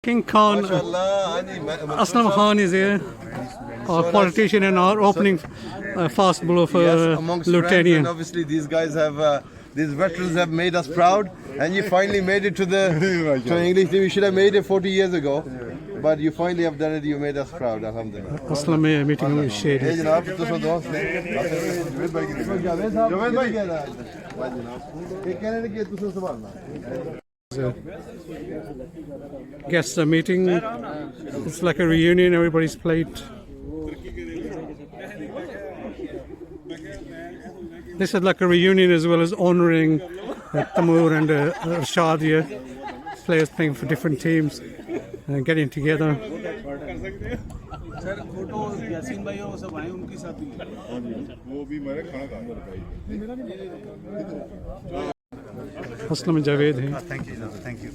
King Khan, Aslam Khan is here, our politician and our opening fast bowler for amongst friends, Lieutenant. and obviously these guys have, these veterans have made us proud, and you finally made it to the English team. You should have made it 40 years ago, but you finally have done it. You made us proud, alhamdulillah. Aslam meeting with Shade. Hey जनाब, तुम दोस्त ने जावेद भाई जावेद भाई कह रहा है जनाब ये कहने लगे कि तुम संभालना Guests are meeting. It's like a reunion. Everybody's played. This is like a reunion as well as honouring Tamoor and Rashad here. Players playing for different teams and getting together. Sir photo Yasin भाई और सब आए उनके साथ ही वो भी मेरे खाना खा रहे Aslam and Javed हैं. Thank you thank you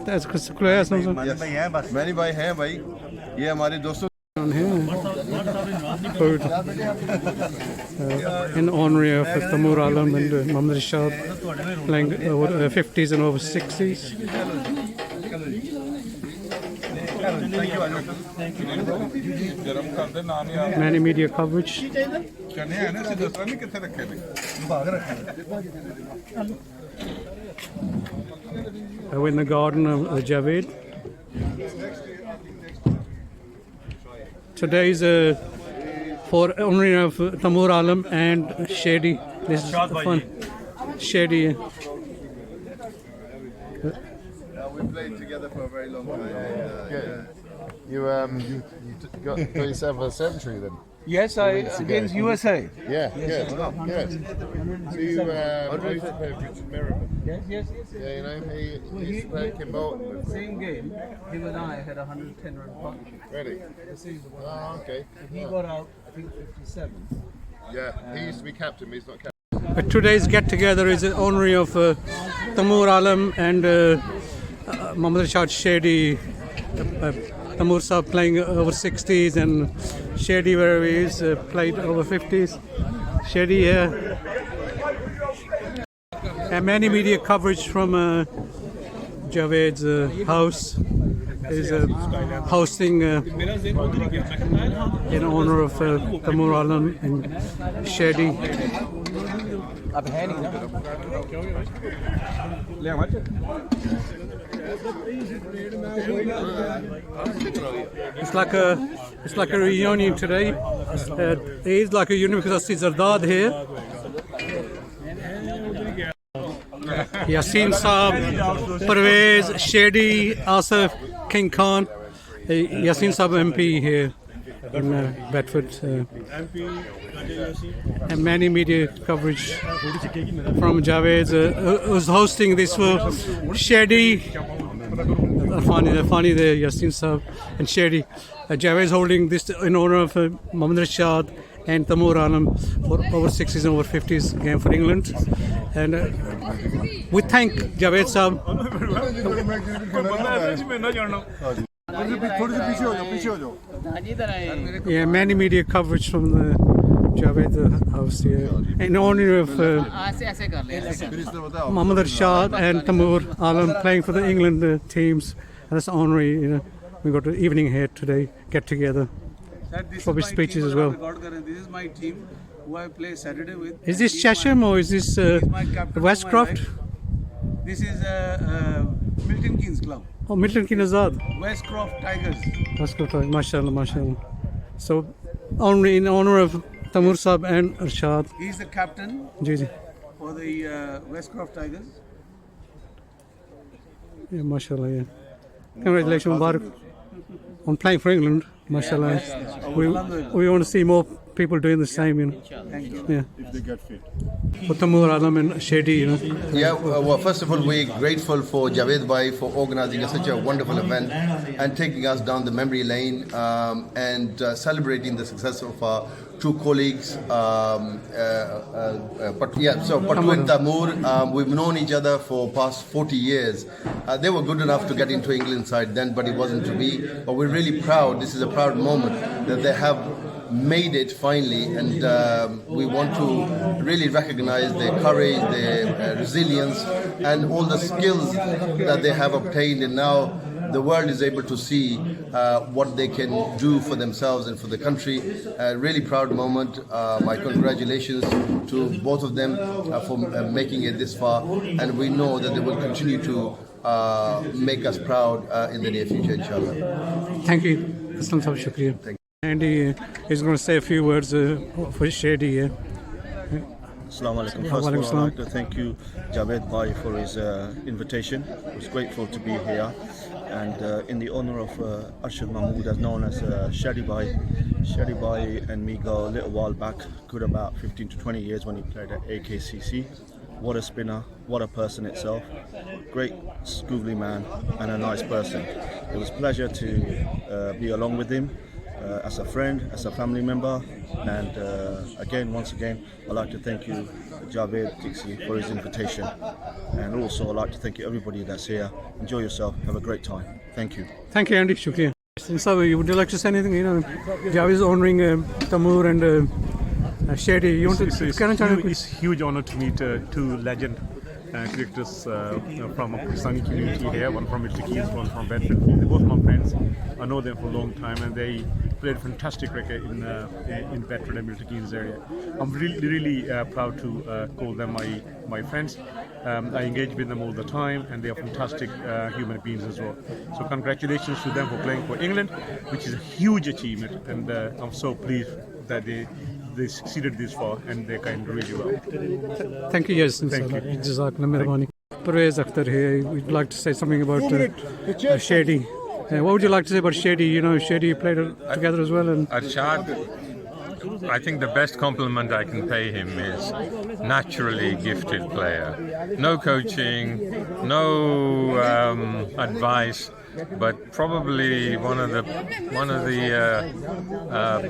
That's खुलाया Aslam साहब. भाई हैं बस मैंने भाई हैं भाई ये हमारे दोस्तों On here. Food in honour of Tamoor Alam and Muhammad Rashad playing over 50s and over 60s. Many media coverage. We're in the garden of Javed. Today's for honouring of Tamoor Alam and Shady. This is fun. Shady. we played together for a very long time. You got yourself a century then? Yes, I against USA. Yeah, good. So you used to play with Richard Merriman. Yes. Yeah, you know, he used to play Kim Bolton with. Same game. Him and I had a 110-run partnership. Really? Oh, okay. He got out, I think, 57. Yeah, he used to be captain, but he's not captain. Today's get together is in honour of Tamoor Alam and Muhammad Rashad Shady. Tamoor Saab playing over 60s and Shady where he is played over 50s. Shady here. And many media coverage from Javed's house is hosting in honour of Tamoor Alam and Shady. It's like a reunion today. It is like a reunion because I see Zardad here. Yasin Saab, Parvez, Shady, Asif, King Khan, Yasin Saab MP here in Bedford. And many media coverage from Javed who's hosting this for Shady. Funny there, Yasin Saab and Shady. Javed is holding this in honour of Muhammad Rashad and Tamoor Alam for over 60s and over 50s game for England. And we thank Javed Saab. Yeah, many media coverage from the Javed house here in honour of Muhammad Rashad and Tamoor Alam playing for the England teams. And that's honorary, you know. We got an evening here today, get together. Probably speeches as well. This is my team who I play Saturday with. Is this Chesham or is this Westcroft? This is Milton Keynes Club. Oh, Milton Keynes Azad. Westcroft Tigers. Westcroft, mashallah, mashallah. So, in honour of Tamoor Saab and Rashad. He's the captain Ji. for the Westcroft Tigers. Yeah, mashallah, yeah. Congratulations, Mubarak, on playing for England, mashallah. We want to see more people doing the same, you know. Yeah. If they get fit. For Tamoor Alam and Shady, you know. Yeah, well, first of all, we're grateful for Javed Bhai for organising such a wonderful event and taking us down the memory lane and celebrating the success of our two colleagues. Patu and Tamoor, we've known each other for past 40 years. They were good enough to get into England side then, but it wasn't to be. But we're really proud. This is a proud moment that they have made it finally, and we want to really recognize their courage, their resilience, and all the skills that they have obtained. And now the world is able to see what they can do for themselves and for the country. Really proud moment. My congratulations to both of them for making it this far, and we know that they will continue to make us proud in the near future, inshallah. Thank you. Aslam sahab, shukriya. Andy is going to say a few words for Shady here. Assalamu alaikum. First of all, I'd like to thank you, Javed Bhai, for his invitation. I was grateful to be here. And in the honor of Arshad Mahmood, as known as Shady Bhai and me go a little while back, good about 15 to 20 years when he played at AKCC. What a spinner, what a person itself. Great, googly man, and a nice person. It was a pleasure to be along with him. As a friend, as a family member, and once again, I'd like to thank you, Javed Tixi, for his invitation, and also I'd like to thank you everybody that's here. Enjoy yourself, have a great time. Thank you. Thank you, Andy. Shukriya. Sabi, would you like to say anything? You know, Javed is honoring Taimur and Shady. You want to? It's a huge honor to meet two legend cricketers from a Pakistani community here, one from Milton Keynes, one from Bedford. They're both my friends. I know them for a long time, and they played fantastic cricket in Bedford and Milton Keynes area. I'm really proud to call them my friends. I engage with them all the time, and they are fantastic human beings as well. So congratulations to them for playing for England, which is a huge achievement, and I'm so pleased that they succeeded this far, and they can really well. Thank you, yes. Thank you. Jazakallah Mehrbani. Pervez Akhtar here. We'd like to say something about Shady. What would you like to say about Shady? You know, Shady played together as well. And Arshad, I think the best compliment I can pay him is naturally gifted player. No coaching, no advice, but probably one of the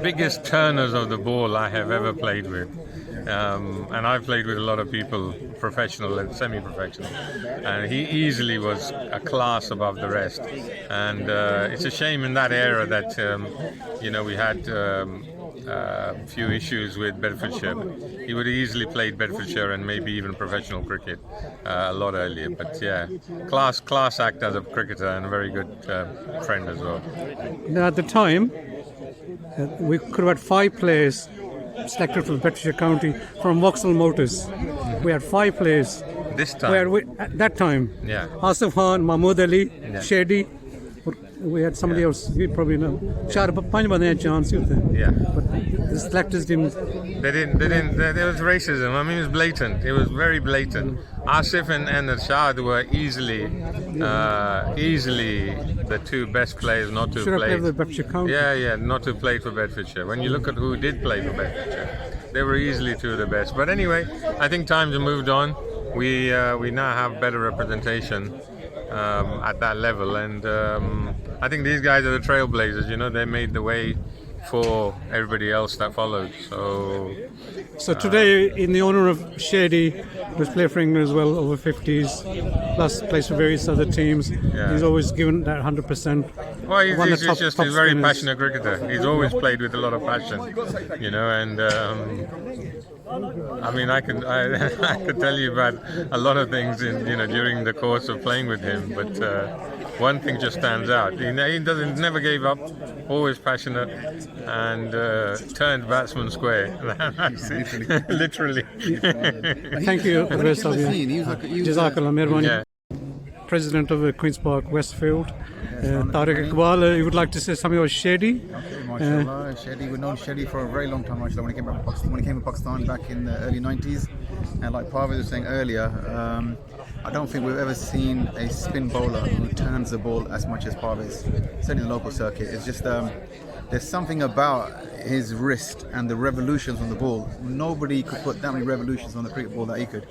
biggest turners of the ball I have ever played with. And I've played with a lot of people, professional and semi-professional, and he easily was a class above the rest. And it's a shame in that era that we had a few issues with Bedfordshire. He would have easily played Bedfordshire and maybe even professional cricket a lot earlier. But yeah, class act as a cricketer and a very good friend as well. Now, at the time, we could have had 5 players selected from Bedfordshire County from Vauxhall Motors. We had 5 players. This time? At that time. Yeah. Asif Khan, Mahmood Ali, Yeah. Shady. We had somebody else. We probably know. Shah Panj bande hain chance hi hote. Yeah. But the selectors didn't. They didn't. There was racism. I mean, it was blatant. It was very blatant. Asif and Arshad were easily the 2 best players not to Should have play. played for Bedfordshire County. Yeah, not to play for Bedfordshire. When you look at who did play for Bedfordshire, they were easily 2 of the best. But anyway, I think times have moved on. We now have better representation at that level, and I think these guys are the trailblazers. You know, they made the way for everybody else that followed. So today, in the honour of Shady, who's played for England as well, over 50s, plus plays for various other teams, he's always given that 100%. Well, he's just a very passionate cricketer. He's always played with a lot of passion, you know, and I mean, I could tell you about a lot of things during the course of playing with him, but one thing just stands out. He never gave up, always passionate, and turned batsman square. Literally. Thank you, Jazakallah Mehrbani. Yeah. President of Queen's Park, Westfield. Tariq Iqbal, you would like to say something about Shady? MashaAllah, Shady, we've known Shady for a very long time, MashaAllah, when he came to Pakistan back in the early 90s. And like Parvez was saying earlier, I don't think we've ever seen a spin bowler who turns the ball as much as Parvez, certainly in the local circuit. It's just, there's something about his wrist and the revolutions on the ball. Nobody could put that many revolutions on the cricket ball that he could.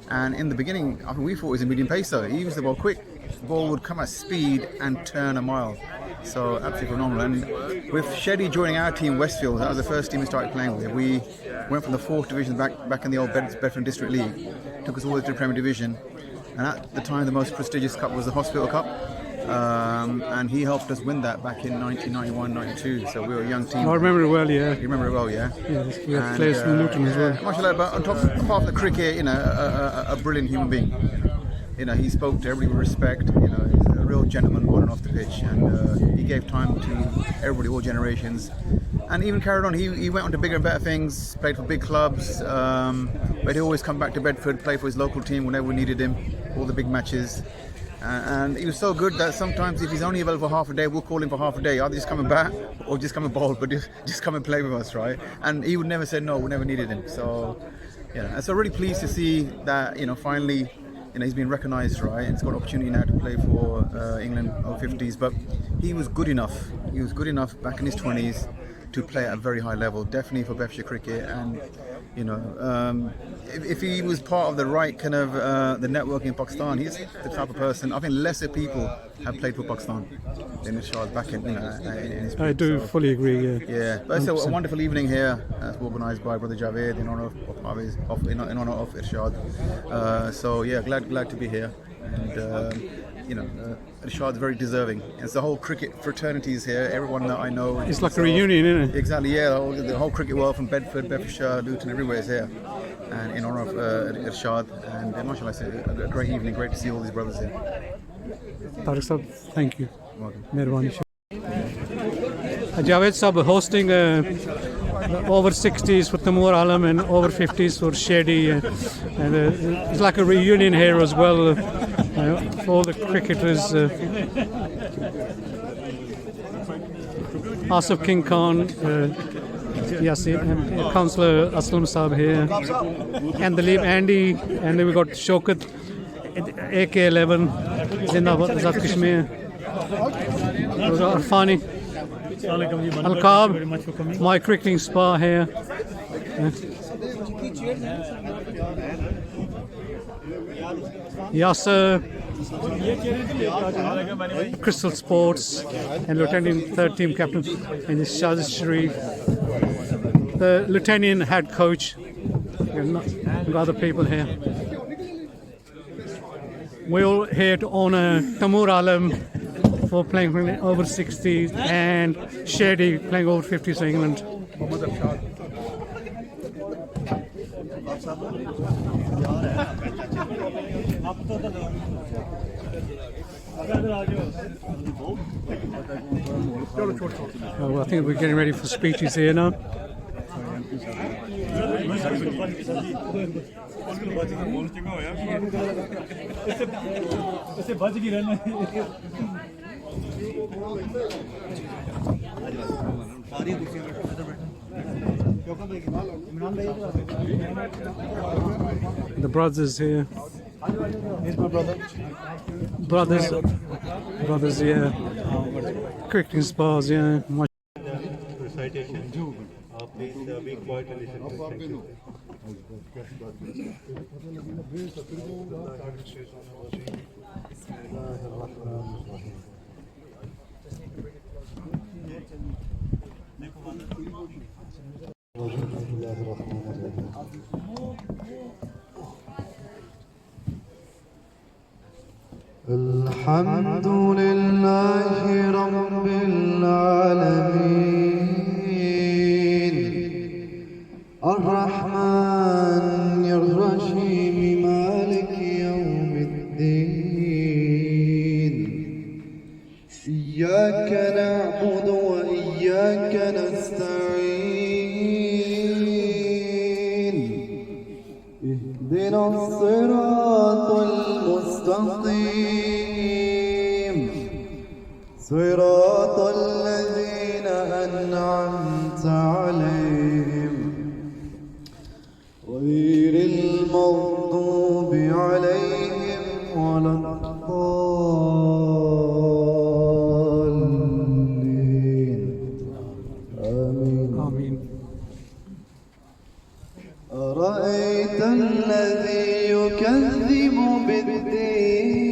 And in the beginning, I think we thought it was a medium pacer. He used the ball quick. The ball would come at speed and turn a mile. So absolutely phenomenal. And with Shady joining our team, Westfield, that was the first team we started playing with. We went from the 4th division back in the old Bedford District League, took us all the way to the Premier Division. And at the time, the most prestigious cup was the Hospital Cup. And he helped us win that back in 1991-92. So we were a young team. I remember it well, yeah. You remember it well, yeah? Yes, we had players from Luton as well. MashaAllah, but on top, apart from the cricket, a brilliant human being. He spoke to everybody with respect. He's a real gentleman on and off the pitch, and he gave time to everybody, all generations, and even carried on. He went on to bigger and better things, played for big clubs, but he always come back to Bedford, play for his local team whenever we needed him, all the big matches. And he was so good that sometimes if he's only available for half a day, we'll call him for half a day. Either just come and bat or just come and bowl, but just come and play with us, right? And he would never say no, we never needed him. So, yeah, and so really pleased to see that, finally, he's been recognised, right? And he's got an opportunity now to play for England over 50s. But he was good enough. He was good enough back in his 20s to play at a very high level, definitely for Bedfordshire cricket. And if he was part of the right kind of the network in Pakistan, he's the type of person. I think lesser people have played for Pakistan than Irshad back in his I do fully agree. Yeah, but it's a wonderful evening here, organised by Brother Javed in honour of Irshad. So yeah, glad to be here, and Irshad's very deserving. It's the whole cricket fraternity is here. Everyone that I know. It's like a reunion, isn't it? Exactly. Yeah, the whole cricket world from Bedford, Bedfordshire, Luton, everywhere is here, and in honour of Irshad. And mashallah, it's a great evening. Great to see all these brothers here. Tariq Sahab, thank you. Welcome. Mehrbani. Javed Sahab hosting over 60s for Tamoor Alam and over 50s for Shady, and it's like a reunion here as well for all the cricketers. Asif King Khan, Councillor Aslam Sahab here, and the lead Andy, and then we got Shokat, AK11, Zindabad, Azad Kashmir, Arfani, Alqab, my cricketing spa here. Yasser, Crystal Sports, and Lieutenant third team captain, and this Shazid Sharif, the Lieutenant head coach, and other people here. We're all here to honour Tamoor Alam for playing over 60s and Shady playing over 50s for England. Oh, I think we're getting ready for speeches here now. The brothers here. He's my brother. Brothers, yeah. Cricketing spas, yeah. Recitation. Please be quiet and listen. Thank you. الحمد لله رب العالمين الرحمن الرحيم مالك يوم الدين إياك نعبد وإياك نستعين اهدنا الصراط المستقيم صراط الذين أنعمت عليهم غير المغضوب عليهم ولا الضالين آمين. أرأيت الذي يكذب بالدين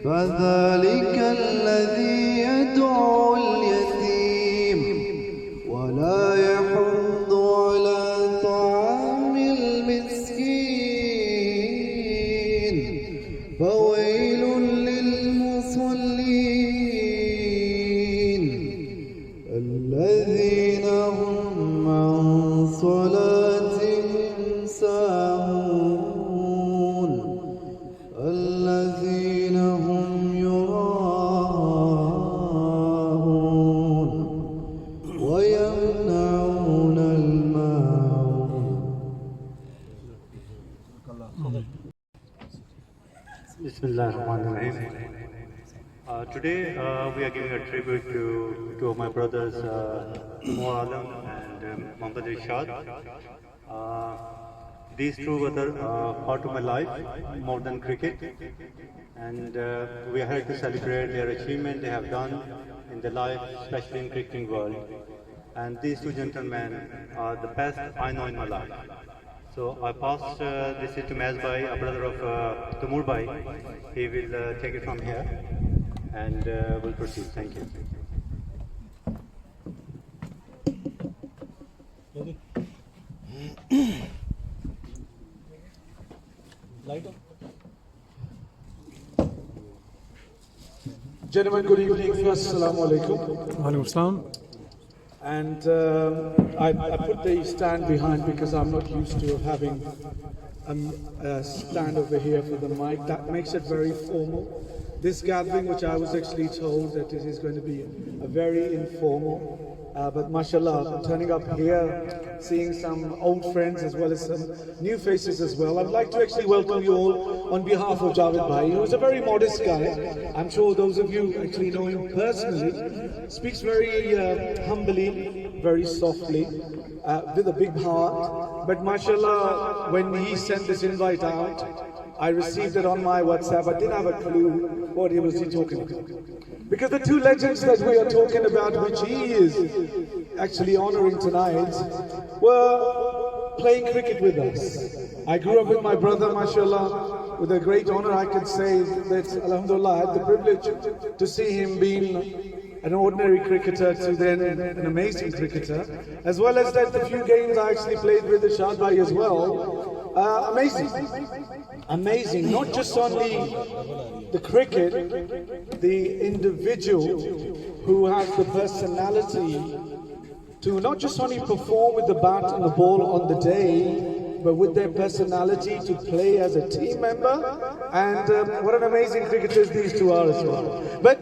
فذلك الذي يدعو اليتيم ولا يحض على طعام المسكين فويل للمصلين الذين هم عن صلاتهم ساهون الذين هم Today we are giving a tribute to two of my brothers, Tamoor Alam and Mohammad Rishad. These two were the part of my life, more than cricket, and we are here to celebrate their achievement they have done in their life, especially in cricketing world. And these two gentlemen are the best I know in my life. So I pass this to Maz Bhai, a brother of Tamoor Bhai. He will take it from here and will proceed. Thank you. Gentlemen, good evening. First, Assalamu alaikum. Wa alaikum assalam. And I put the stand behind because I'm not used to having a stand over here for the mic. That makes it very formal. This gathering, which I was actually told that it is going to be a very informal, but mashallah, turning up here, seeing some old friends as well as some new faces as well. I'd like to actually welcome you all on behalf of Javed Bhai, who is a very modest guy. I'm sure those of you actually know him personally. Speaks very humbly, very softly, with a big heart. But mashallah, when he sent this invite out, I received it on my WhatsApp. I didn't have a clue what he was talking about. Because the two legends that we are talking about, which he is actually honoring tonight, were playing cricket with us. I grew up with my brother, mashallah, with a great honor. I could say that, alhamdulillah, I had the privilege to see him being an ordinary cricketer to then an amazing cricketer, as well as that the few games I actually played with the Shad Bhai as well. Amazing, not just only the cricket, the individual who has the personality to not just only perform with the bat and the ball on the day, but with their personality to play as a team member. And what an amazing cricketers these two are as well. But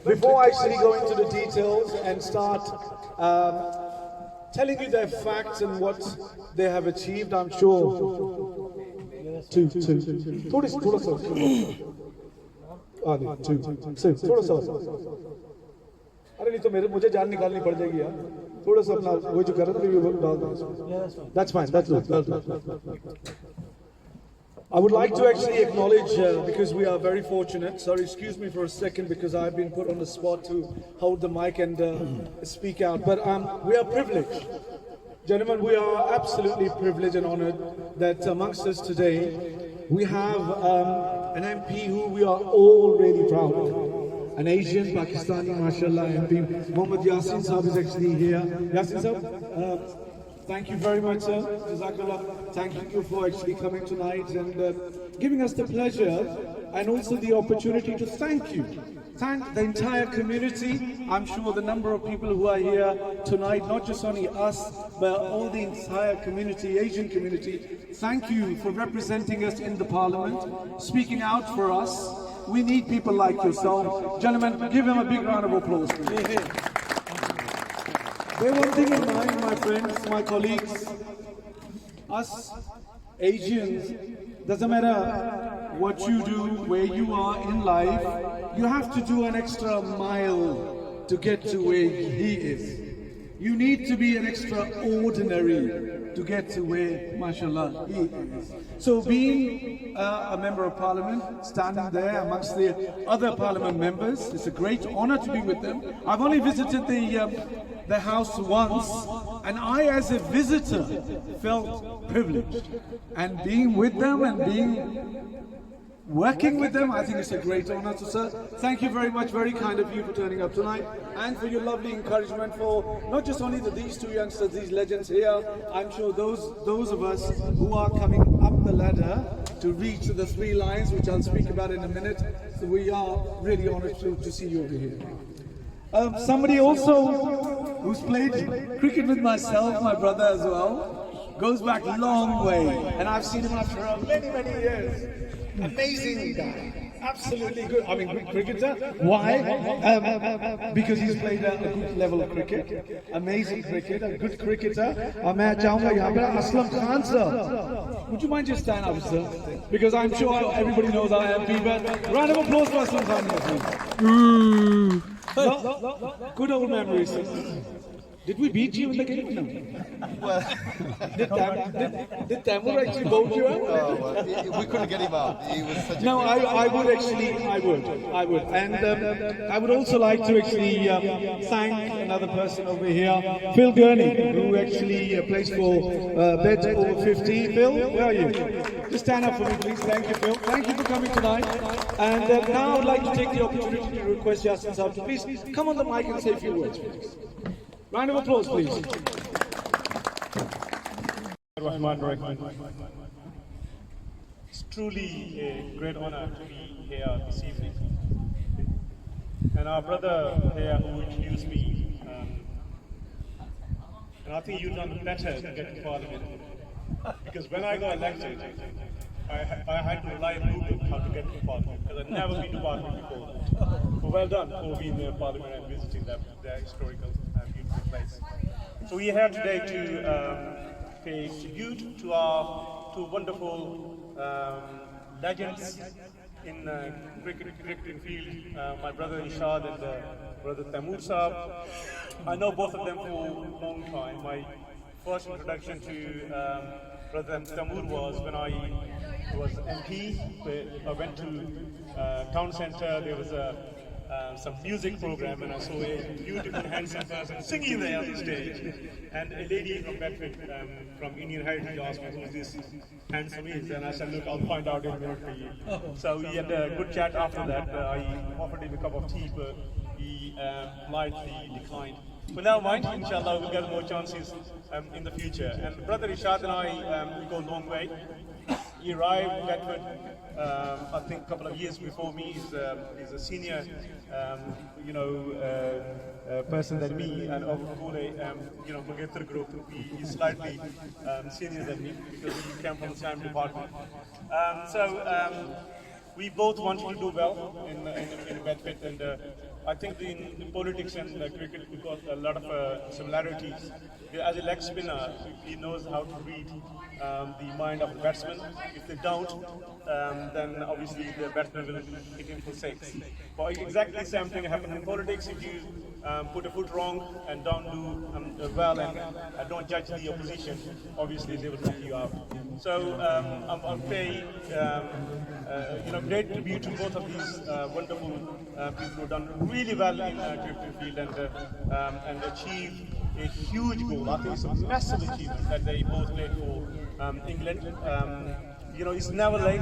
before I actually go into the details and start telling you their facts and what they have achieved, I'm sure. Two. थोड़ा सा थोड़ा सा अरे नहीं तो मुझे जान निकालनी पड़ जाएगी यार थोड़ा सा अपना वही जो कर रहे थे डाल दो that's fine that's good. I would like to actually acknowledge because we are very fortunate. Sorry, excuse me for a second because I've been put on the spot to hold the mic and speak out, but we are privileged. Gentlemen, we are absolutely privileged and honored that amongst us today we have an MP who we are all really proud of. An Asian, Pakistani, mashallah, MP. Mohammad Yasin Sahab is actually here. Yasin Sahab, thank you very much, sir. Jazakallah. Thank you for actually coming tonight and giving us the pleasure and also the opportunity to thank you. Thank the entire community. I'm sure the number of people who are here tonight, not just only us, but all the entire community, Asian community, thank you for representing us in the parliament, speaking out for us. We need people like yourself. Gentlemen, give him a big round of applause. Bear one thing in mind, my friends, my colleagues, us Asians, doesn't matter what you do, where you are in life, you have to do an extra mile to get to where he is. You need to be an extraordinary to get to where, mashallah, he is. So being a member of parliament, standing there amongst the other parliament members, it's a great honor to be with them. I've only visited the house once, and I as a visitor felt privileged. And being with them and working with them, I think it's a great honor. So sir, thank you very much, very kind of you for turning up tonight and for your lovely encouragement for not just only these two youngsters, these legends here. I'm sure those of us who are coming up the ladder to reach the 3 lines, which I'll speak about in a minute. So we are really honored to see you over here. Somebody also who's played cricket with myself, my brother as well, goes back a long way, and I've seen him after many years. Amazing guy. absolutely good. I mean, good cricketer. Why? Because he's played a good level of cricket. Amazing cricketer, good cricketer. मैं चाहूँगा यहाँ पे Aslam Khan sir. Would you mind just stand up, sir? Because I'm sure everybody knows our MP, but round of applause for Aslam Khan, please. No? Good old memories, sir. Did we beat you in the game? No. Well, Did Tamur actually bowl you out? well, we couldn't get him out. He was such No, a I would actually, I would. And I would also like to actually thank another person over here, Phil Gurney, who actually plays for Bet Over 50. Phil, where are you? Just stand up for me, please. Thank you, Phil. Thank you for coming tonight. And now I would like to take the opportunity to request Yasin Saab to please come on the mic and say a few words, please. Round of applause, please. It's truly a great honor to be here this evening. And our brother here who introduced me, and I think you've done better to get to Parliament. Because when I got elected, I had to rely on Google how to get to Parliament, because I'd never been to Parliament before. But well done for being in Parliament and visiting that historical beautiful place. So we are here today to pay tribute to our two wonderful legends in cricketing field, my brother Ishad and brother Tamur Saab. I know both of them for a long time. My first introduction to brother Tamur was when I was MP. I went to town centre. There was some music program, and I saw a beautiful, handsome person singing there on the stage. And a lady from Bedford, from Indian Heritage, asked me who this handsome is, and I said, look, I'll find out in a minute for you. So we had a good chat after that. I offered him a cup of tea, but he politely declined. But never mind, inshallah, we'll get more chances in the future. And brother Ishad and I, we go a long way. He arrived in Bedford, I think a couple of years before me. He's a senior, person than me, and of Mangether group. He's slightly senior than me because we came from the same department. We both wanted to do well in Bedford, and I think in politics and cricket we've got a lot of similarities. As a leg spinner, he knows how to read the mind of the batsman. If they don't, then obviously the batsman will hit him for six. But exactly the same thing happened in politics. If you put a foot wrong and don't do well and don't judge the opposition, obviously they will take you out. So I'm paying great tribute to both of these wonderful people who have done really well in cricket field and achieved a huge goal. I think it's a massive achievement that they both played for England. It's never late.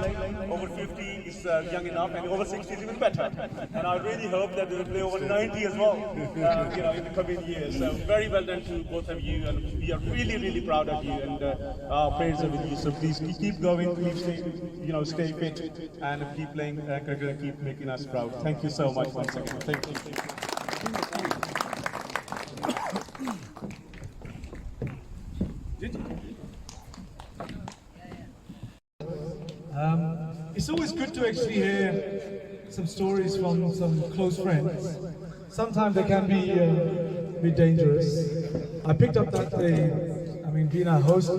Over 50 is young enough, and over 60 is even better. And I really hope that they will play over 90 as well, in the coming years. So very well done to both of you, and we are really, really proud of you, and our prayers are with you. So please keep going, stay fit, and keep playing cricket and keep making us proud. Thank you so much once again. Thank you. It's always good to actually hear some stories from some close friends. Sometimes they can be dangerous. I picked up that being a host,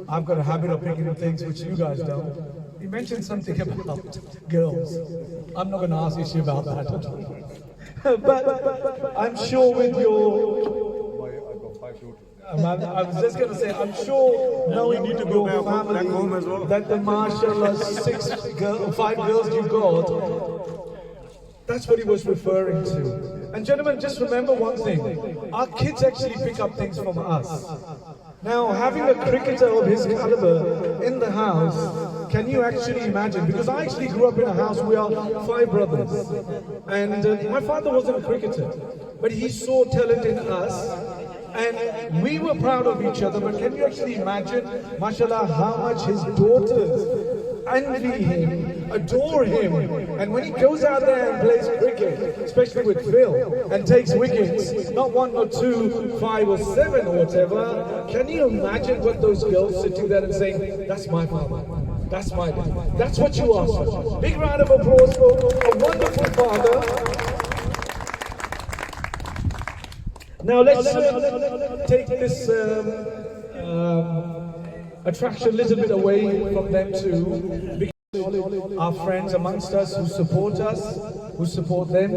I've got a habit of picking up things which you guys don't. You mentioned something about girls. I'm not going to ask you about that. But I'm sure with your... I've got 5 daughters. I was just going to say, I'm sure knowing you need to go back home as well, that the mashallah 5 girls you got, that's what he was referring to. And gentlemen, just remember one thing, our kids actually pick up things from us. Now, having a cricketer of his caliber in the house, can you actually imagine? Because I actually grew up in a house, we are 5 brothers. And my father wasn't a cricketer, but he saw talent in us. And we were proud of each other, but can you actually imagine, mashallah, how much his daughters envy him, adore him, and when he goes out there and plays cricket, especially with Phil, and takes wickets, not 1 or 2, 5 or 7 or whatever, can you imagine what those girls sitting there and saying, that's my father, That's my day. That's what you are, sir. Big round of applause for a wonderful father. Now let's take this attraction a little bit away from them too. Because our friends amongst us who support them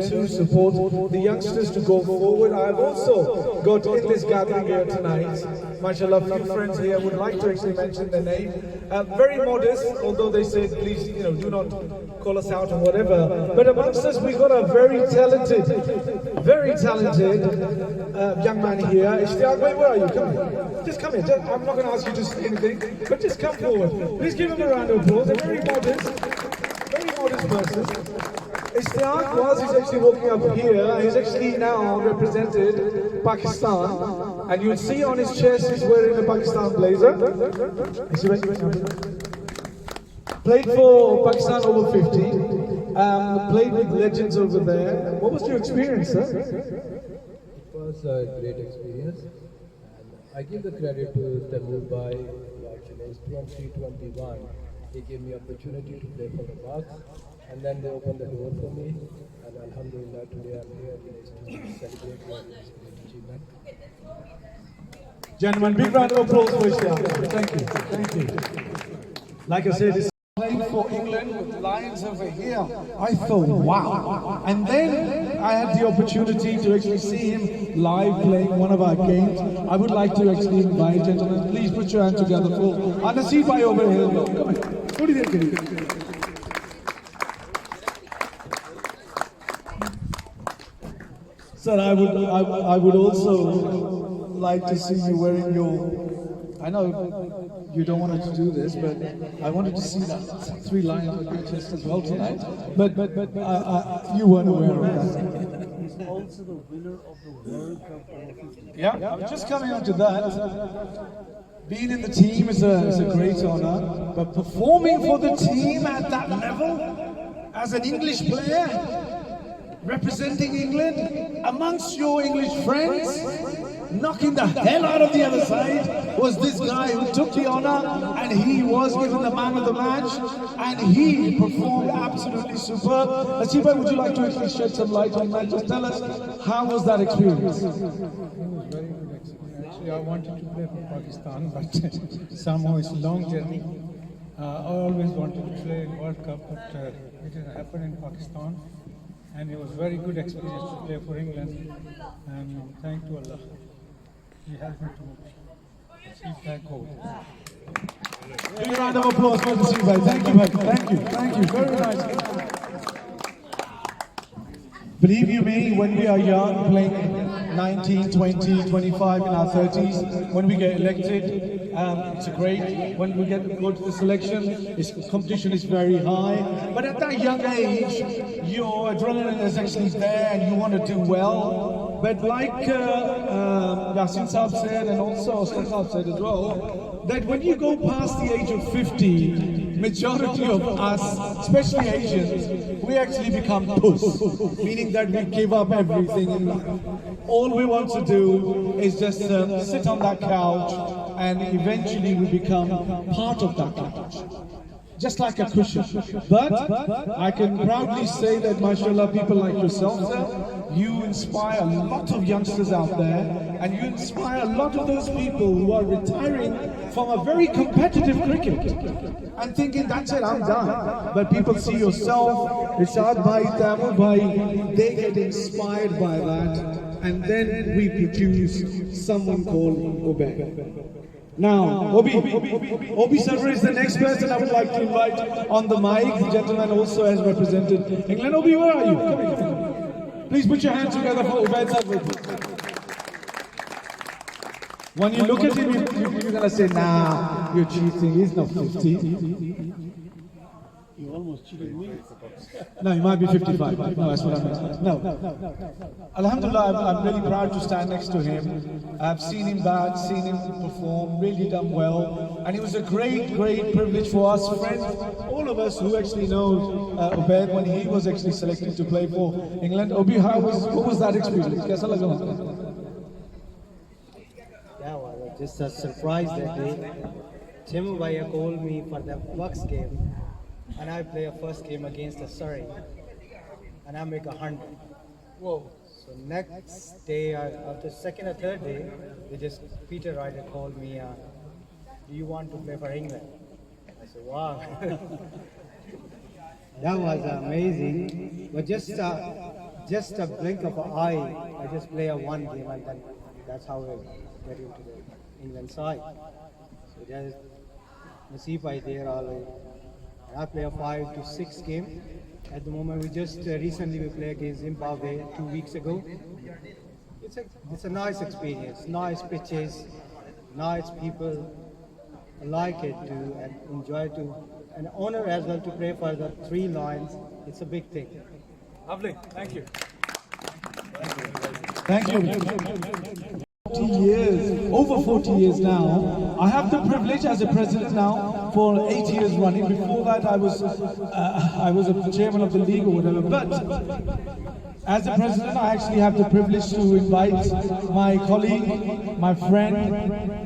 to support the youngsters to go forward. I've also got in this gathering here tonight, mashallah, a few friends here would like to actually mention their name. Very modest, although they said, please, do not call us out or whatever. But amongst us, we've got a very talented young man here. Ishtiaq, where are you? Come here. Just come here. I'm not going to ask you to say anything, but just come forward. Please give him a round of applause. A very modest person. Ishtiaq, whilst he's actually walking up here, he's actually now represented Pakistan. And you'll see on his chest he's wearing a Pakistan blazer. Played for Pakistan over 50. Played with legends over there. What was your experience, sir? It was a great experience. And I give the credit to Tamoor Bhai, who actually is 2021. He gave me opportunity to play for the Bucks, and then they opened the door for me. And Alhamdulillah, today I'm here to celebrate my achievement. Gentlemen, big round of applause for Ishtiaq. Thank you. Like I said, this playing for England with Lions over here. I thought, wow. And then I had the opportunity to actually see him live playing one of our games. I would like to actually invite, gentlemen, please put your hands together for Nasib Bhai over here. Come on. What do you think? Sir, I would also like to see you wearing your, I know you don't want to do this, but I wanted to see that 3 lions with your chest as well tonight. But you weren't aware of that. He's also the winner of the World Cup over 50. Yeah, just coming on to that. Being in the team is a great honor, but performing for the team at that level as an English player, representing England amongst your English friends, knocking the hell out of the other side, was this guy who took the honor, and he was given the man of the match, and he performed absolutely superb. Nasib Bhai, would you like to actually shed some light on that? Just tell us, how was that experience? It was very good experience. Actually, I wanted to play for Pakistan, but somehow it's a long journey. I always wanted to play in World Cup, but it didn't happen in Pakistan. And it was a very good experience to play for England. And thank to Allah. He helped me to achieve that goal. Big round of applause for Nasib Bhai. Thank you. Very nice. Believe you me, when we are young, playing 19, 20, 25, in our 30s, when we get elected, it's great. When we go to the selection, competition is very high. But at that young age, your adrenaline is actually there and you want to do well. But like Yasin Saab said, and also Oscar Saab said as well, that when you go past the age of 50, majority of us, especially Asians, we actually become puss, meaning that we give up everything in life. All we want to do is just sit on that couch, and eventually we become part of that couch, just like a cushion. But I can proudly say that, mashallah, people like yourself, sir, you inspire a lot of youngsters out there, and you inspire a lot of those people who are retiring from a very competitive cricket and thinking, that's it, I'm done. But people see yourself, Rishad Bhai, Tamoor Bhai, they get inspired by that, and then we produce someone called Ubaid. Now, Obi Sarwar is the next person I would like to invite on the mic. The gentleman also has represented England. Obi, where are you? Come here. Please put your hands together for Ubaid Sarwar. When you look at him, you're going to say, nah, you're cheating, he's not 50. You almost cheated me. No, he might be 55. No, that's what I meant. No. Alhamdulillah, I'm really proud to stand next to him. I've seen him bat, seen him perform, really done well. And it was a great privilege for us, friends, all of us who actually know Ubaid when he was actually selected to play for England. Obi, what was that experience? Yeah, well, just a surprise that day. Tim Bhaiya called me for the Bucks game, and I play a first game against the Surrey, and I make 100. Whoa! So next day, after second or third day, Peter Ryder called me. Do you want to play for England? I said, wow. That was amazing. But just a blink of an eye, I just play one game, and then that's how I get into the England side. So there's Naseeb there always. I play a 5 to 6 game. At the moment, recently we played against Zimbabwe 2 weeks ago. It's a nice experience, nice pitches, nice people. I like it too and enjoy to, and honor as well to play for the 3 Lions. It's a big thing. Lovely, thank you. Thank you. 40 years, over 40 years now. I have the privilege as a president now for 8 years running. Before that, I was a chairman of the league or whatever. But as a president, I actually have the privilege to invite my colleague, my friend,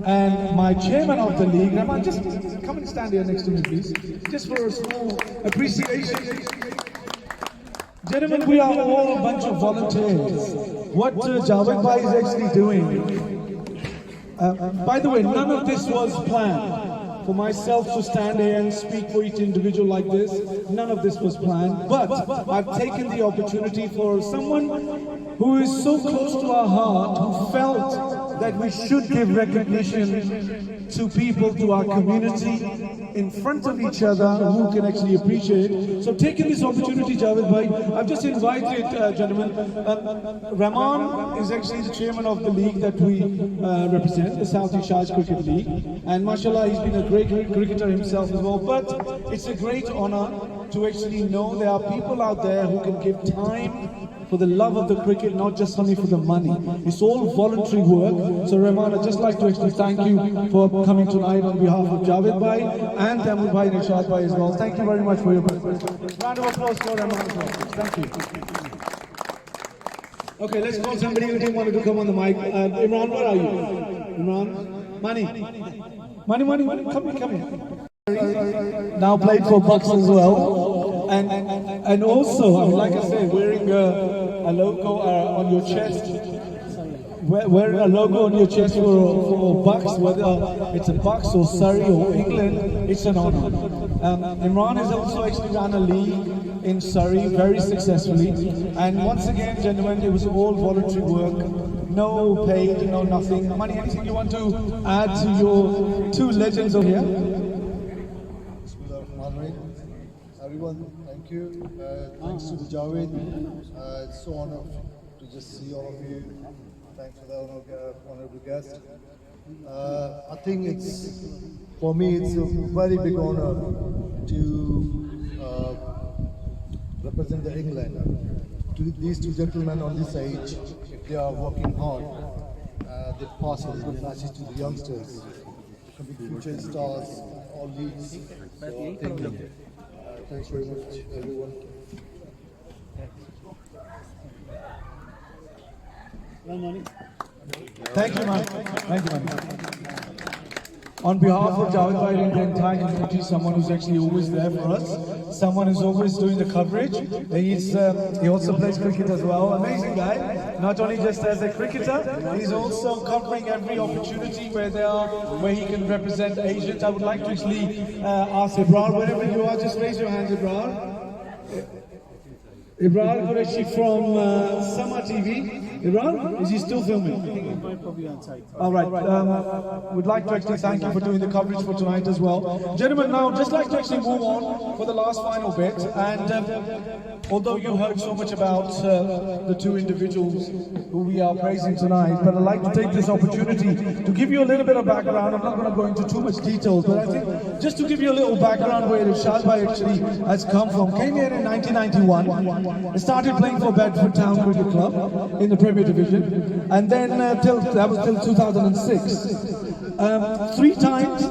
and my chairman of the league. Rahman, just come and stand here next to me, please. Just for a small appreciation. Gentlemen, we are all a bunch of volunteers. What Javed Bhai is actually doing. By the way, none of this was planned. For myself to stand here and speak for each individual like this, none of this was planned. But I've taken the opportunity for someone who is so close to our heart, who felt that we should give recognition to people, to our community, in front of each other, who can actually appreciate. So taking this opportunity, Javed Bhai, I've just invited, gentlemen, Rahman is actually the chairman of the league that we represent, the South East Sharjah Cricket League. And mashallah, he's been a great cricketer himself as well. But it's a great honor to actually know there are people out there who can give time for the love of the cricket, not just only for the money. It's all voluntary work. So Rahman, I'd just like to actually thank you for coming tonight on behalf of Javed Bhai and Taimur Bhai and Irshad Bhai as well. Thank you very much for your presence. Round of applause for Rahman as well. Thank you. Okay, let's call somebody who didn't want to come on the mic. Imran, where are you? Imran? Mani, come here. Now played for Bucks as well. And also, like I said, wearing a logo on your chest. Wearing a logo on your chest for Bucks, whether it's a Bucks or Surrey or England, it's an honor. Imran has also actually run a league in Surrey very successfully. And once again, gentlemen, it was all voluntary work. No paid, no nothing. Mani, anything you want to add to your 2 legends over here? Everyone, thank you. Thanks to the Javed. It's so honored to just see all of you. Thanks for the honorable guest. I think for me, it's a very big honor to represent the England. To these 2 gentlemen on this age, if they are working hard, they pass on good message to the youngsters. They can be future stars, all leagues. So I think, thanks very much, everyone. Thank you, man. Thank you, man. On behalf of Javed Bhai and the entire community, someone who's actually always there for us, someone who's always doing the coverage. He also plays cricket as well. Amazing guy. Not only just as a cricketer, he's also covering every opportunity where he can represent Asians. I would like to actually ask Ibrar, wherever you are, just raise your hand, Ibrar. Ibrar Qureshi from Sama TV. Ibrar, is he still filming? All right. We'd like to actually thank you for doing the coverage for tonight as well. Gentlemen, now just like to actually move on for the last final bit. And although you heard so much about the 2 individuals who we are praising tonight, but I'd like to take this opportunity to give you a little bit of background. I'm not going to go into too much details, but I think just to give you a little background where Irshad Bhai actually has come from. Came here in 1991. Started playing for Bedford Town Cricket Club in the Premier Division, and then that was till 2006. 3 times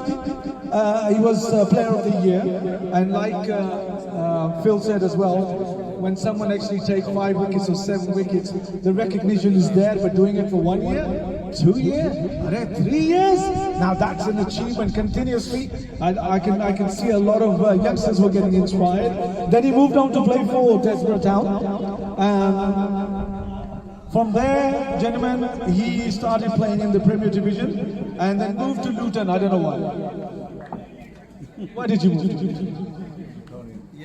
he was Player of the Year, and like Phil said as well, when someone actually takes 5 wickets or 7 wickets, the recognition is there, but doing it for 1 year, 2 years, 3 years. Now that's an achievement continuously. I can see a lot of youngsters were getting inspired. Then he moved on to play for Desborough Town. From there, gentlemen, he started playing in the Premier Division and then moved to Luton. I don't know why. Why did you move to Luton?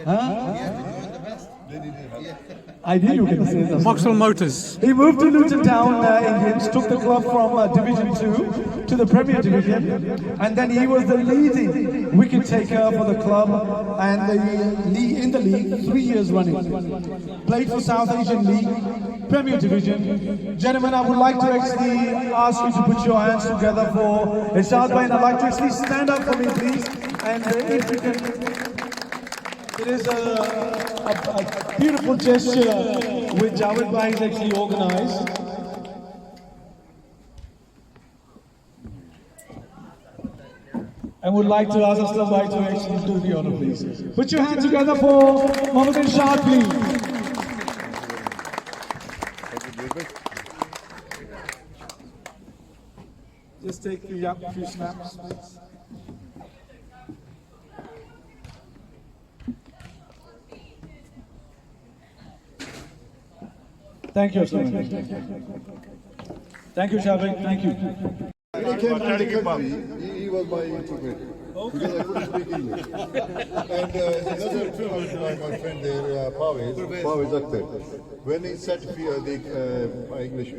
Huh? I knew you were going to say that. Vauxhall Motors. He moved to Luton Town, Indians, took the club from Division 2 to the Premier Division, and then he was the leading wicket taker for the club and in the league 3 years running. Played for South Asian League, Premier Division. Gentlemen, I would like to actually ask you to put your hands together for Irshad Bhai, and I'd like to actually stand up for me, please. And if you can, it is a beautiful gesture which Javed Bhai has actually organized. And would like to ask Aslam Bhai to actually do the honor, please. Put your hands together for Mohammad Irshad, please. Just take a few snaps, please. Thank you, Aslam. Thank you, Shabik. Thank you. When he came to the country, he was my interpreter. Because I couldn't speak English. And another my friend there, Pawez Akhtar, when he set my English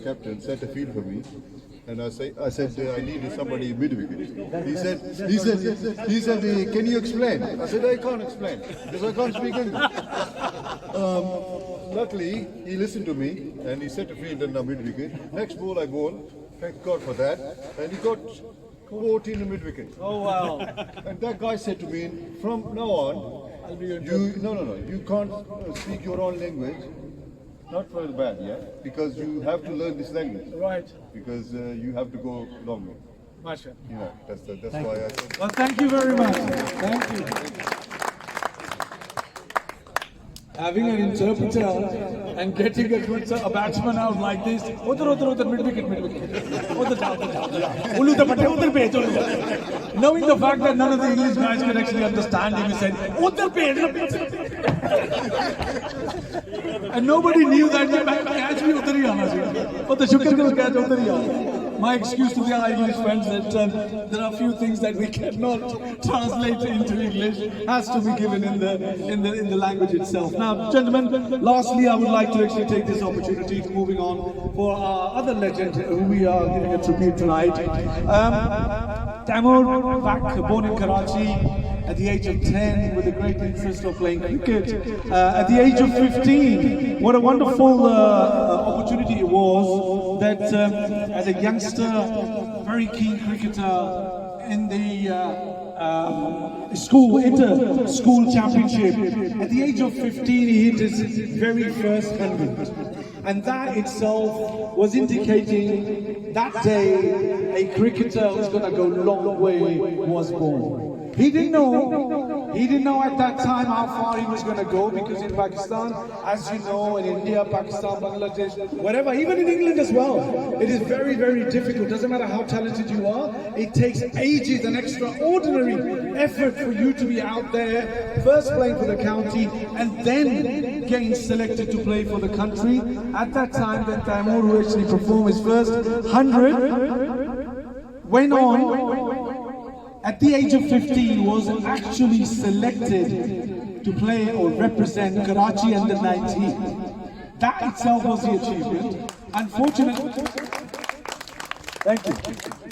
captain set a field for me, and I said I needed somebody mid-wicket. He said, can you explain? I said, I can't explain because I can't speak English. Luckily, he listened to me and he set a field in the mid-wicket. Next ball I bowled, thank God for that, and he got 14 in the mid-wicket. Oh wow! And that guy said to me, from now on, you can't speak your own language. Not for the bad, yeah? Because you have to learn this language. Right. Because you have to go long way. Masha. You know, that's why I said. Well, thank you very much. Thank you. Having an interpreter and getting a batsman out like this. Mid-wicket. Knowing the fact that none of the English guys could actually understand him, he said, and nobody knew that the catch me udhar hi aana chahiye. But the shukr karo catch udhar hi aana. My excuse to the English friends that there are few things that we cannot translate into English has to be given in the language itself. Now, gentlemen, lastly, I would like to actually take this opportunity to moving on for our other legend who we are giving a tribute tonight. Taimur Pak, born in Karachi at the age of 10 with a great interest of playing cricket. At the age of 15, what a wonderful opportunity it was that as a youngster, very keen cricketer in the inter-school championship. At the age of 15, he hit his very first 100. And that itself was indicating that day a cricketer who's going to go a long way was born. He didn't know at that time how far he was going to go, because in Pakistan, as you know, in India, Pakistan, Bangladesh, wherever, even in England as well, it is very, very difficult. Doesn't matter how talented you are, it takes ages and extraordinary effort for you to be out there, first playing for the county and then getting selected to play for the country. At that time, then Taimur, who actually performed his first 100, went on. At the age of 15, was actually selected to play or represent Karachi under 19. That itself was the achievement.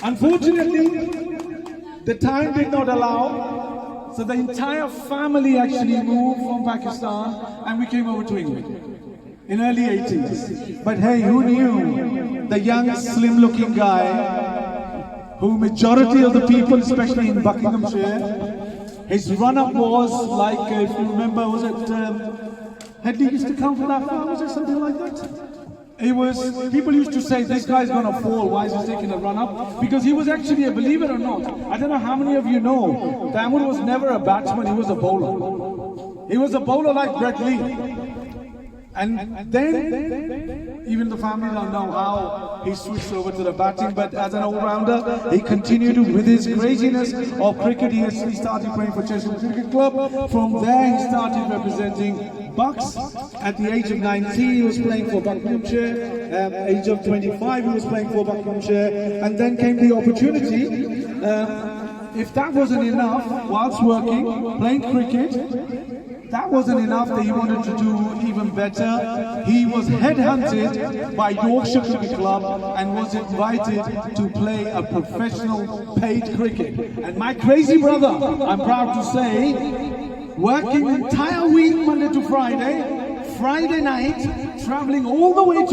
Unfortunately, the time did not allow, so the entire family actually moved from Pakistan and we came over to England in early 80s. But hey, who knew the young, slim-looking guy who majority of the people, especially in Buckinghamshire, his run-up was like, if you remember, was it Headley used to come for that far, was it something like that? It was, people used to say, this guy's gonna fall, why is he taking a run-up? Because he was actually, believe it or not, I don't know how many of you know, Taimur was never a batsman, he was a bowler. He was a bowler like Brett Lee. And then even the family don't know how he switched over to the batting, but as an all-rounder, he continued with his craziness of cricket. He actually started playing for Cheshire Cricket Club. From there, he started representing Bucks. At the age of 19, he was playing for Buckinghamshire. At the age of 25, he was playing for Buckinghamshire. And then came the opportunity. If that wasn't enough, whilst working, playing cricket, that wasn't enough, that he wanted to do even better. He was headhunted by Yorkshire Cricket Club and was invited to play a professional paid cricket. And my crazy brother, I'm proud to say, working entire week, Monday to Friday night, traveling all the way up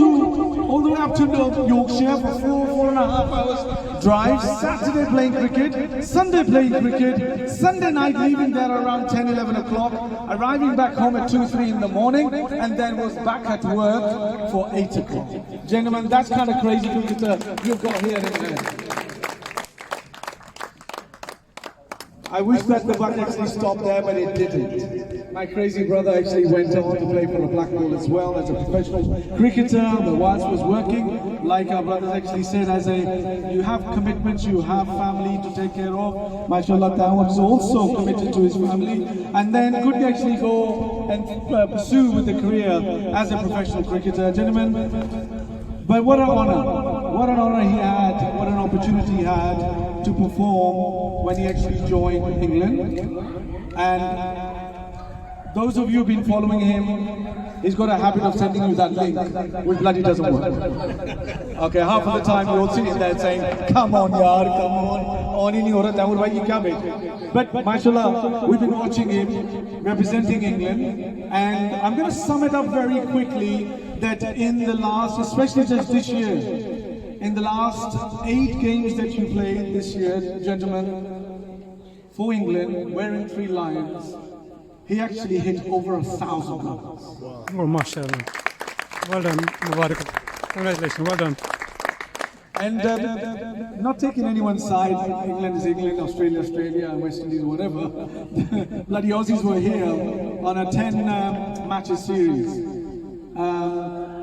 to Yorkshire for 4.5 hours drive, Saturday playing cricket, Sunday playing cricket, Sunday night leaving there around 10, 11 o'clock, arriving back home at 2, 3 in the morning, and then was back at work for 8 o'clock. Gentlemen, that's kind of crazy cricketer you've got here in there. I wish that the buck actually stopped there, but it didn't. My crazy brother actually went on to play for a Blackpool as well as a professional cricketer. But whilst was working, like our brothers actually said, you have commitments, you have family to take care of. MashaAllah, Dawood was also committed to his family, and then could actually go and pursue with a career as a professional cricketer. Gentlemen, but what an honor he had, what an opportunity he had to perform when he actually joined England. And those of you who've been following him, he's got a habit of sending you that link, which bloody doesn't work. Okay, half of the time you're all sitting there saying, come on yaar, come on in your But mashallah, we've been watching him representing England, and I'm going to sum it up very quickly that in the last, especially just this year, in the last 8 games that you played this year, gentlemen, for England, wearing 3 lions, he actually hit over 1,000 runs. Oh, mashallah. Well done, Mubarak. Congratulations, well done. And not taking anyone's side, England is England, Australia, and West Indies, whatever. Bloody Aussies were here on a 10 matches series.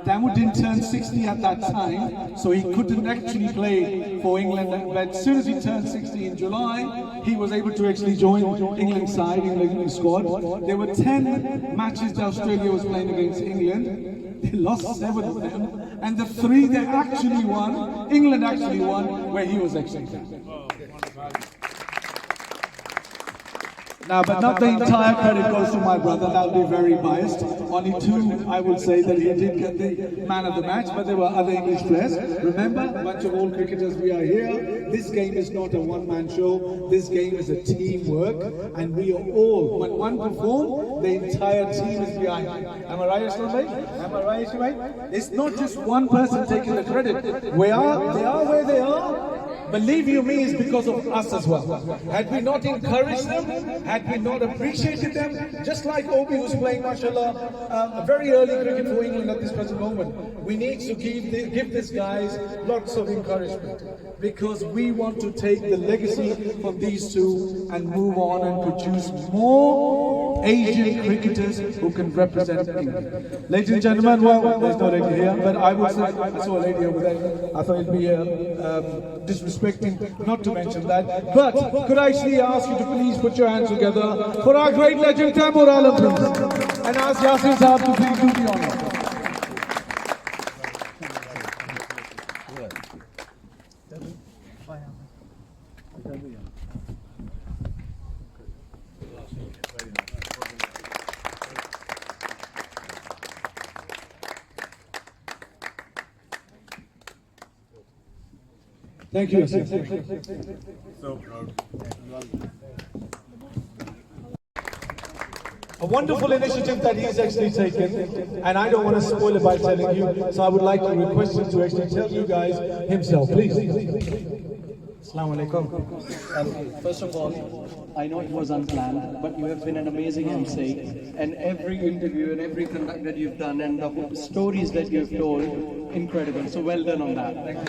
Dawood didn't turn 60 at that time, so he couldn't actually play for England. But as soon as he turned 60 in July, he was able to actually join England's side, England squad. There were 10 matches that Australia was playing against England. They lost 7 of them, and the 3 they actually won, England actually won, where he was actually captain. Now, but not the entire credit goes to my brother, that'll be very biased. Only 2, I will say that he did get the man of the match, but there were other English players. Remember, a bunch of old cricketers, we are here. This game is not a one-man show. This game is a teamwork, and we are all, when one performs, the entire team is behind it. Am I right, Islam bhai? Am I right, Islam? It's not just one person taking the credit. They are where they are. Believe you me, it's because of us as well. Had we not encouraged them, had we not appreciated them, just like Obi was playing, mashallah, very early cricket for England at this present moment, we need to give these guys lots of encouragement, because we want to take the legacy from these 2 and move on and produce more Asian cricketers who can represent England. Ladies and gentlemen, well, there's no lady here, but I would say, I saw a lady over there, I thought it'd be disrespecting not to mention that. But could I actually ask you to please put your hands together for our great legend Taimur Alam, please, and ask Yasir Saab to please do the honor. Thank you. So proud. A wonderful initiative that he has actually taken, and I don't want to spoil it by telling you, so I would like to request him to actually tell you guys himself, please. Assalamu alaikum. First of all, I know it was unplanned, but you have been an amazing MC, and every interview and every conduct that you've done and the stories that you've told, incredible. So well done on that. Thank you.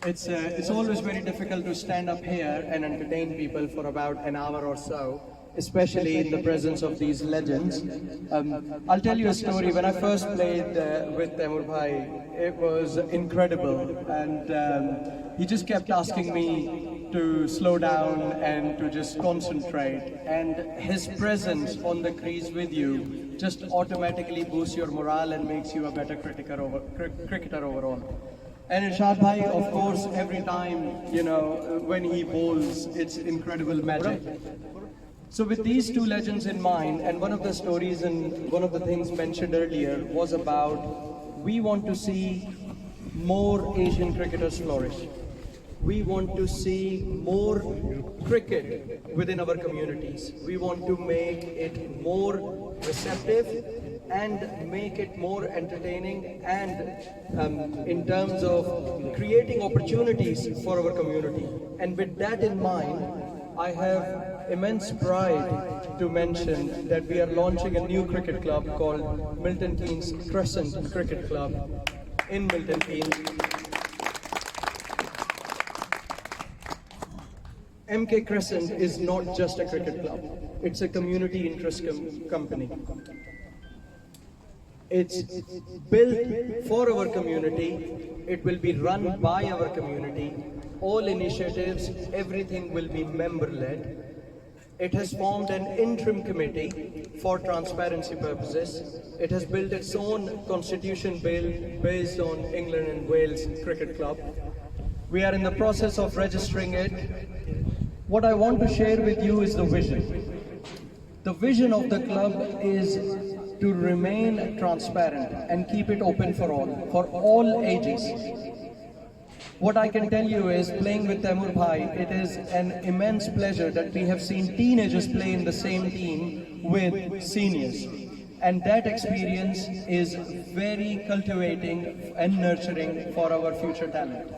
It's always very difficult to stand up here and entertain people for about an hour or so. especially in the presence of these legends. I'll tell you a story. When I first played with Taimur Bhai, it was incredible, and he just kept asking me to slow down and to just concentrate, and his presence on the crease with you just automatically boosts your morale and makes you a better cricketer overall. And Irshad Bhai, of course, every time, you know, when he bowls, it's incredible magic. So with these two legends in mind, and one of the stories and one of the things mentioned earlier was about, we want to see more Asian cricketers flourish. We want to see more cricket within our communities. We want to make it more receptive and make it more entertaining, and in terms of creating opportunities for our community. And with that in mind, I have immense pride to mention that we are launching a new cricket club called Milton Keynes Crescent Cricket Club in Milton Keynes. MK Crescent is not just a cricket club, it's a community interest company. It's built for our community, it will be run by our community, all initiatives, everything will be member-led. It has formed an interim committee for transparency purposes. It has built its own constitution bill based on England and Wales Cricket Club. We are in the process of registering it. What I want to share with you is the vision. The vision of the club is to remain transparent and keep it open for all ages. What I can tell you is, playing with Taimur Bhai, it is an immense pleasure that we have seen teenagers play in the same team with seniors. And that experience is very cultivating and nurturing for our future talent.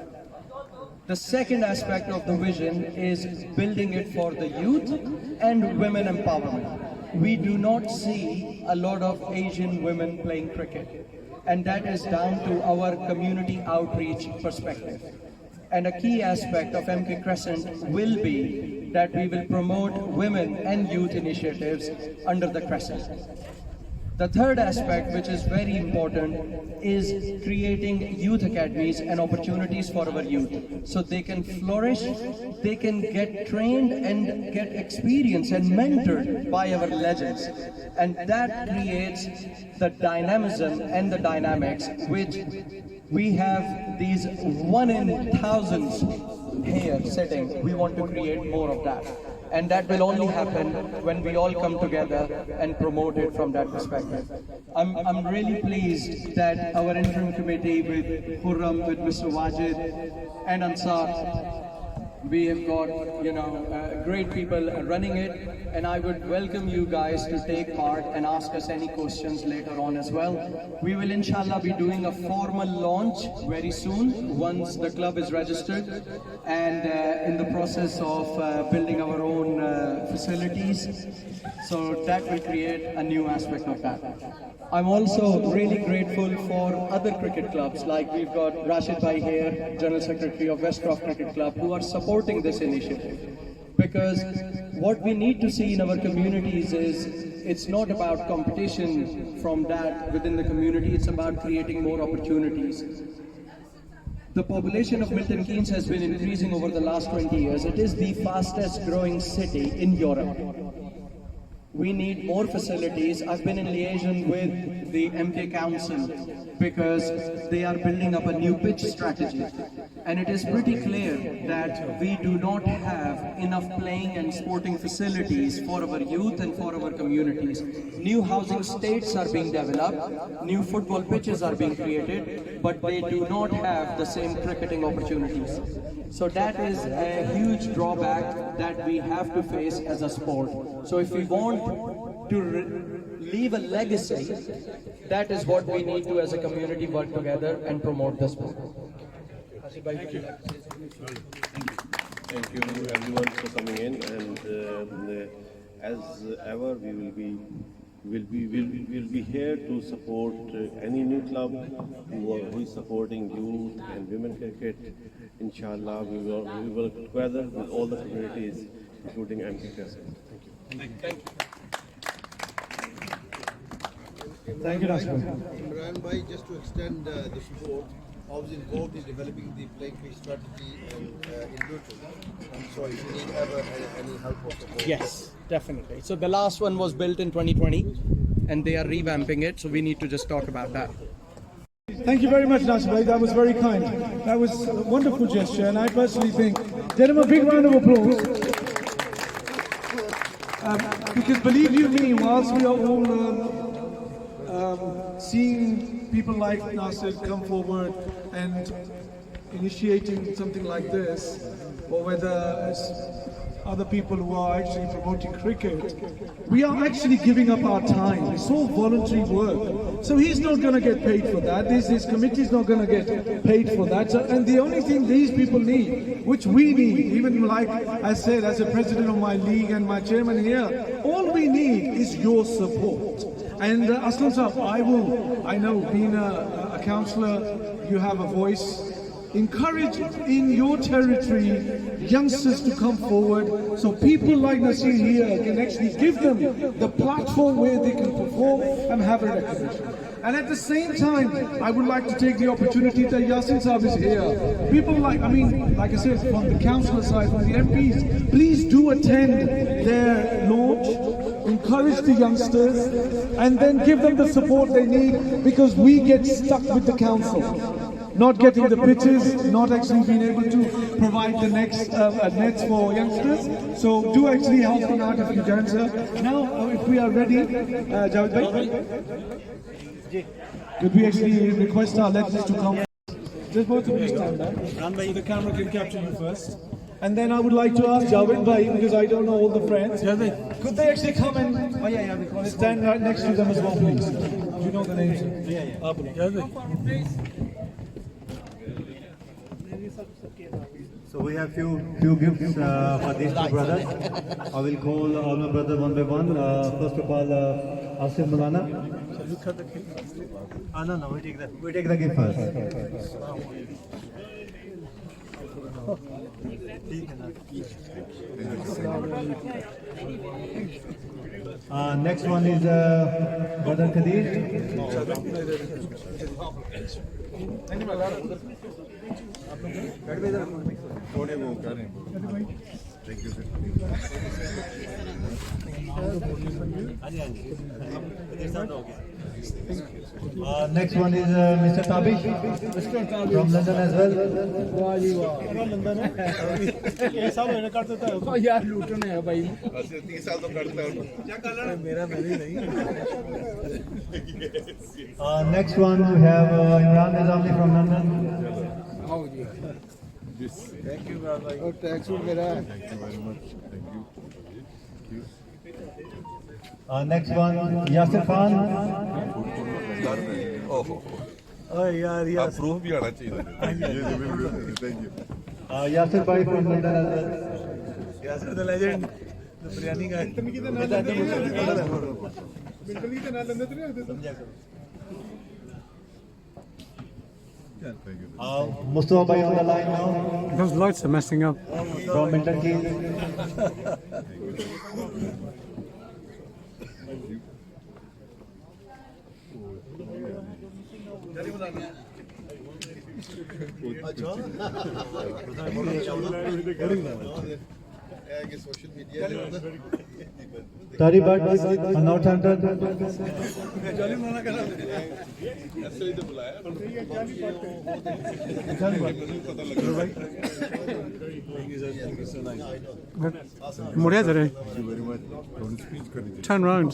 The second aspect of the vision is building it for the youth and women empowerment. We do not see a lot of Asian women playing cricket, and that is down to our community outreach perspective. And a key aspect of MK Crescent will be that we will promote women and youth initiatives under the Crescent. The third aspect, which is very important, is creating youth academies and opportunities for our youth, so they can flourish, they can get trained and get experience and mentored by our legends. And that creates the dynamism and the dynamics, which we have these 1 in thousands here sitting. We want to create more of that. And that will only happen when we all come together and promote it from that perspective. I'm really pleased that our interim committee with Khurram, with Mr. Wajid and Ansar, we have got, great people running it, and I would welcome you guys to take part and ask us any questions later on as well. We will inshallah be doing a formal launch very soon once the club is registered, and in the process of building our own facilities, so that will create a new aspect of that. I'm also really grateful for other cricket clubs, like we've got Rashid Bhai here, General Secretary of Westcroft Cricket Club, who are supporting this initiative. Because what we need to see in our communities is, it's not about competition from that within the community, it's about creating more opportunities. The population of Milton Keynes has been increasing over the last 20 years. It is the fastest growing city in Europe. We need more facilities. I've been in liaison with the MK Council because they are building up a new pitch strategy. And it is pretty clear that we do not have enough playing and sporting facilities for our youth and for our communities. New housing estates are being developed, new football pitches are being created, but they do not have the same cricketing opportunities. So that is a huge drawback that we have to face as a sport. So if we want to leave a legacy, that is what we need to as a community work together and promote the sport. Thank you. Thank you everyone for coming in, and as ever we'll be here to support any new club who is supporting youth and women cricket. Inshallah, we will work together with all the communities, including MK Crescent. Thank you. Thank you, Nasir. Imran Bhai, just to extend the support, I was involved in developing the playing field strategy in Luton. I'm sorry, if you need ever any help or support. Yes, definitely. So the last one was built in 2020 and they are revamping it. So we need to just talk about that. Thank you very much, Nasir bhai. That was very kind. That was a wonderful gesture, and I personally think, get him a big round of applause. Because believe you me, whilst we are all seeing people like Nasir come forward and initiating something like this, or whether as other people who are actually promoting cricket, we are actually giving up our time. It's all voluntary work. So he's not going to get paid for that. This committee is not going to get paid for that. So, and the only thing these people need, which we need, even like I said, as a president of my league and my chairman here, all we need is your support. And Aslam Sahab, I know being a councillor, you have a voice. Encourage in your territory youngsters to come forward so people like Nasir here can actually give them the platform where they can perform and have a recognition. And at the same time, I would like to take the opportunity that Yasin Saab is here. People like I said, from the councillor side, from the MPs, please do attend their launch, encourage the youngsters, and then give them the support they need, because we get stuck with the council. Not getting the pitches, not actually being able to provide the next nets for youngsters. So do actually help them out if you can, sir. Now, if we are ready, Javed bhai, could we actually request our legends to come? Just both of you stand there, so the camera can capture you first. And then I would like to ask Javed bhai, because I don't know all the friends, could they actually come and stand right next to them as well, please? Do you know the names? So we have few gifts for these two brothers. I will call all my brothers one by one. First of all, Asif Mulana. No, we take the gift first. Next one is Brother Kadir. Next one is Mr. Tabish from London as well. यार लूटने है भाई 30 साल तो करता है मेरा नहीं Next one we have Imran Nizami from London. आओ जी थैंक यू भाई और टैक्स मेरा Thank you very much. Thank you. Next one Yasir Khan. यार यार प्रूफ भी आना चाहिए thank you Yasir bhai from London as well. Yasir the legend biryani का मिल्टन की तो ना लंदन तो नहीं होते समझा Mustafa bhai on the line now. Those lights are messing up. From Milton Keynes. Tari Bhatt, Northampton. मुड़िया जरा turn round.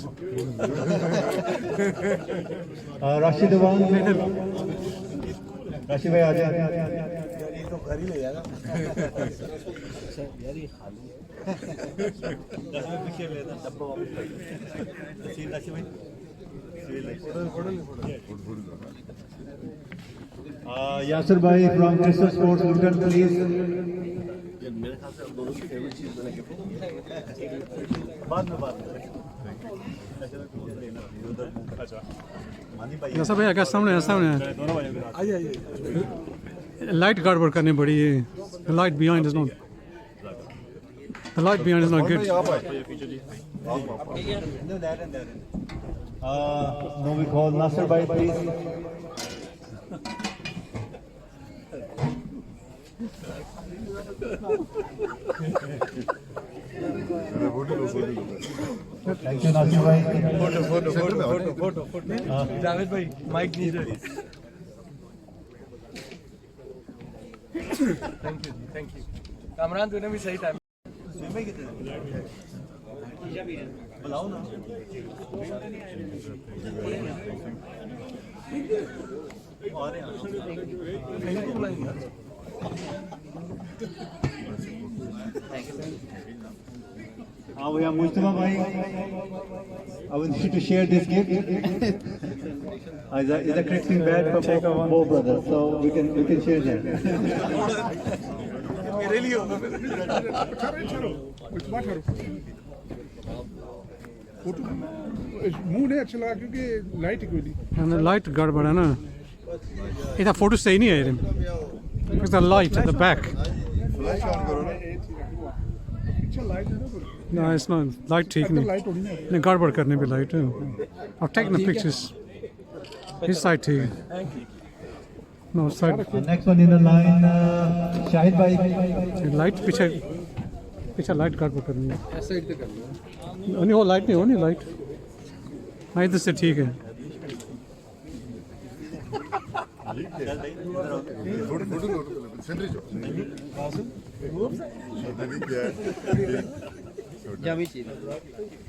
Rashid Dewan. Rashid bhai aa jaye. ये तो घर ही ले जाएगा यार ये खाली पीछे लेना डब्बा वापस सीन राशि भाई Yasir bhai from Crystal Sports Luton, please. मेरे ख्याल से अब दोनों की फेवरेट चीज मैंने बाद में ऐसा भैया क्या सामने आइए लाइट गड़बड़ करनी पड़ी है light behind is not the light behind is not good Now we call Nasser Bhai, please. Thank you, Nasser Bhai. Photo. Javed bhai, mic needed. Thank you. Kamran तूने भी सही टाइम बुलाओ ना We have Mujtaba bhai. I want you to share this gift. It's a cricketing bat for both brothers, so we can share that. मुंह नहीं अच्छा लगा क्योंकि लाइट कोई नहीं लाइट गड़बड़ है ना इधर फोटो सही नहीं है because the light at the back no it's not light ठीक नहीं गड़बड़ करने पे लाइट है I've taken the pictures this side ठीक no side Next one in the line Shahid bhai light पीछे लाइट गड़बड़ करनी है इस साइड पे कर लो नहीं वो लाइट नहीं होनी लाइट हाँ इधर से ठीक है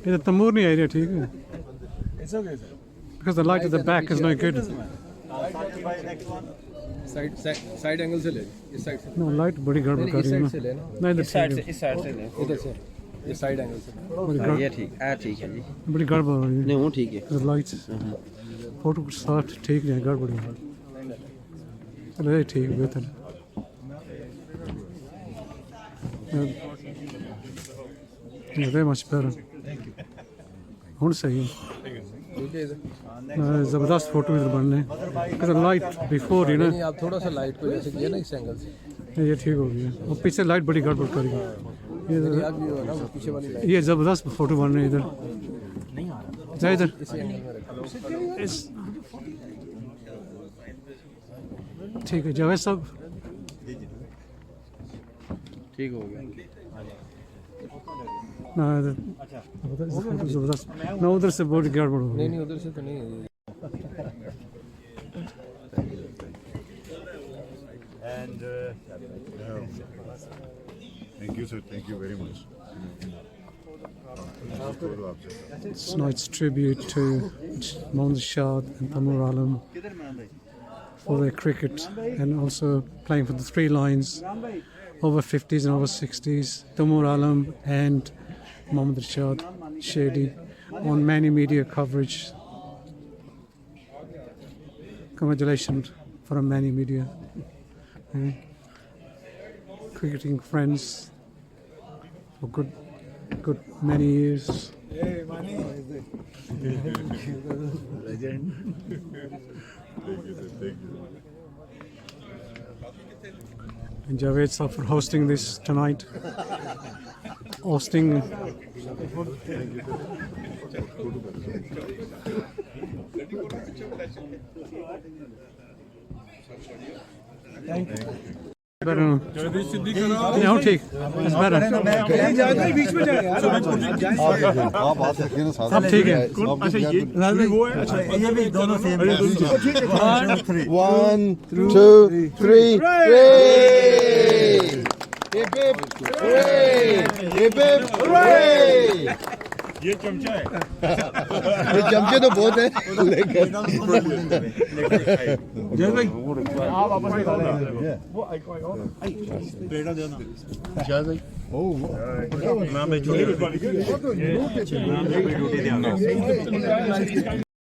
इधर तमूर नहीं आ रही ठीक है because the light at the back is not good side angle से ले इस साइड से no light बड़ी गड़बड़ कर रही है ना नहीं इधर इस साइड से ले इधर से ये साइड एंगल से ये ठीक है जी बड़ी गड़बड़ हो रही है नहीं वो ठीक है लाइट फोटो के साथ ठीक नहीं गड़बड़ है चलो ये ठीक बेहतर very much better ਹੁਣ सही है ज़बरदस्त फोटो इधर बनने because the light before you know नहीं आप थोड़ा सा लाइट को जैसे किया ना इस एंगल से ये ठीक हो गया और पीछे लाइट बड़ी गड़बड़ करेगी ये अब ये हो ना पीछे वाली लाइट ये ज़बरदस्त फोटो बन रहे हैं इधर जा इधर ठीक है जावेद साहब ठीक हो गया ना ज़बरदस्त ना उधर से बहुत गड़बड़ हो गई नहीं उधर से तो नहीं है And thank you, sir. Thank you very much. Tonight's tribute to Mohammad Shad and Taimur Alam for their cricket and also playing for the three lines over 50s and over 60s. Taimur Alam and Mohammad Shad Shady on many media coverage. Congratulations from many media. Cricketing friends for good many years. Legend. Thank you. And Javed Sir for hosting this tonight. Hosting. Thank you. Better. No, ठीक. It's better. बीच में जाए यार आप बात रखिए ना साथ सब ठीक है अच्छा ये वो है अच्छा ये भी दोनों सेम 1 2 3 ये चमचा है ये चमचे तो बहुत है जय भाई आप वापस वो पेड़ा देना जय भाई नाम है ड्यूटी